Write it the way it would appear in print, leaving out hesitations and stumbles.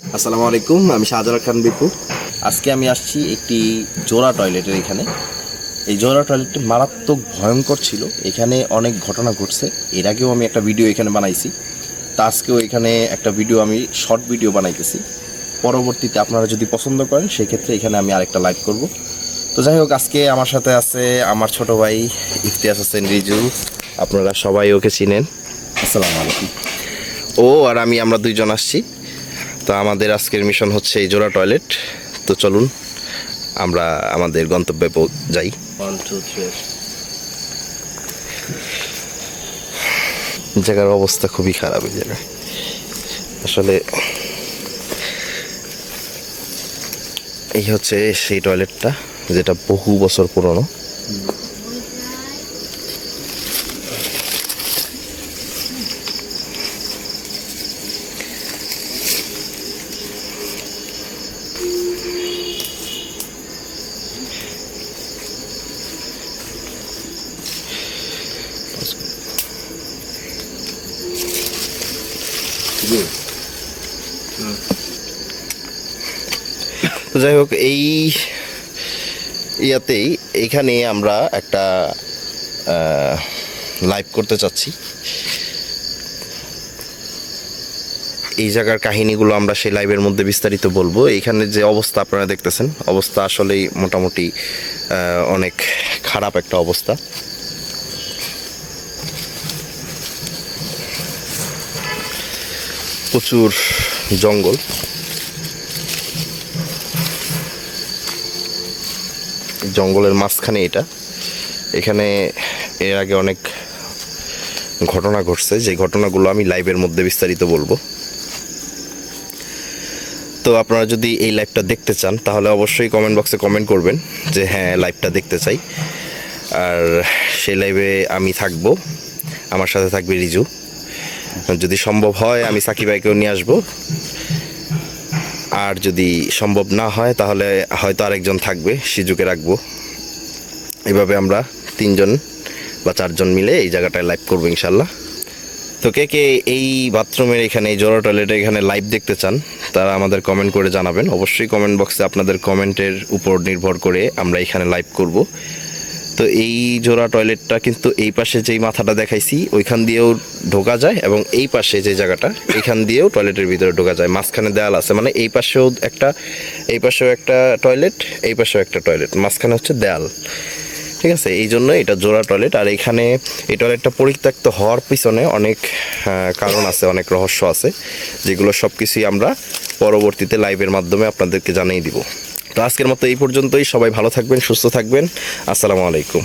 আসসালামু আলাইকুম, আমি শাহজালাল খান বিপু। আজকে আমি আসছি একটি জোড়া টয়লেটের এখানে। এই জোড়া টয়লেটটি মারাত্মক ভয়ঙ্কর ছিল, এখানে অনেক ঘটনা ঘটছে। এর আগেও আমি একটা ভিডিও এখানে বানাইছি, তা আজকেও এখানে একটা ভিডিও আমি শর্ট ভিডিও বানাইতেছি। পরবর্তীতে আপনারা যদি পছন্দ করেন সেক্ষেত্রে এখানে আমি আরেকটা লাইভ করব। তো যাই হোক, আজকে আমার সাথে আছে আমার ছোট ভাই ইফতিয়াস হোসেন রিজু, আপনারা সবাই ওকে চিনেন। আসসালামু আলাইকুম। আর আমরা দুইজন আসছি। তো আমাদের আজকের মিশন হচ্ছে এই জোড়া টয়লেট। তো চলুন আমরা আমাদের গন্তব্যে যাই। 1 2 3 জায়গার অবস্থা খুবই খারাপ। এই জায়গায় আসলে এই হচ্ছে সেই টয়লেটটা যেটা বহু বছর পুরনো। তো যাই হোক, এই এইখানে আমরা একটা লাইভ করতে চাচ্ছি। এই জায়গার কাহিনীগুলো আমরা সেই লাইভের মধ্যে বিস্তারিত বলবো। এইখানে যে অবস্থা আপনারা দেখতেছেন, অবস্থা আসলেই মোটামুটি অনেক খারাপ একটা অবস্থা। প্রচুর জঙ্গল, জঙ্গলের মাঝখানে এটা। এখানে এর আগে অনেক ঘটনা ঘটছে, যে ঘটনাগুলো আমি লাইভের মধ্যে বিস্তারিত বলবো। তো আপনারা যদি এই লাইভটা দেখতে চান তাহলে অবশ্যই কমেন্ট বক্সে কমেন্ট করবেন যে হ্যাঁ, লাইভটা দেখতে চাই। আর সেই লাইভে আমি থাকবো, আমার সাথে থাকবে রিজু। যদি সম্ভব হয় আমি সাকিব ভাইকেও নিয়ে আসবো, আর যদি সম্ভব না হয় তাহলে হয়তো আরেকজন থাকবে, সিজুকে রাখবো। এভাবে আমরা 3জন বা 4জন মিলে এই জায়গাটায় লাইভ করবো ইনশাল্লাহ। তো কে কে এই বাথরুমের এখানে, এই জোড়া টয়লেটের এখানে লাইভ দেখতে চান তারা আমাদের কমেন্ট করে জানাবেন। অবশ্যই কমেন্ট বক্সে আপনাদের কমেন্টের উপর নির্ভর করে আমরা এখানে লাইভ করব। তো এই জোড়া টয়লেটটা কিন্তু এই পাশে যেই মাথাটা দেখাইছি ওইখান দিয়েও ঢোকা যায়, এবং এই পাশে যে জায়গাটা এখান দিয়েও টয়লেটের ভিতরে ঢোকা যায়। মাঝখানে দেয়াল আছে, মানে এই পাশেও একটা, এই পাশেও একটা টয়লেট, এই পাশেও একটা টয়লেট, মাঝখানে হচ্ছে দেয়াল। ঠিক আছে, এই জন্য এটা জোড়া টয়লেট। আর এখানে এই টয়লেটটা পরিত্যক্ত হওয়ার পিছনে অনেক কারণ আছে, অনেক রহস্য আছে, যেগুলো সব কিছুই আমরা পরবর্তীতে লাইভের মাধ্যমে আপনাদেরকে জানিয়ে দিব। তো আজকের মতো এই পর্যন্তই। সবাই ভালো থাকবেন, সুস্থ থাকবেন। আসসালামু আলাইকুম।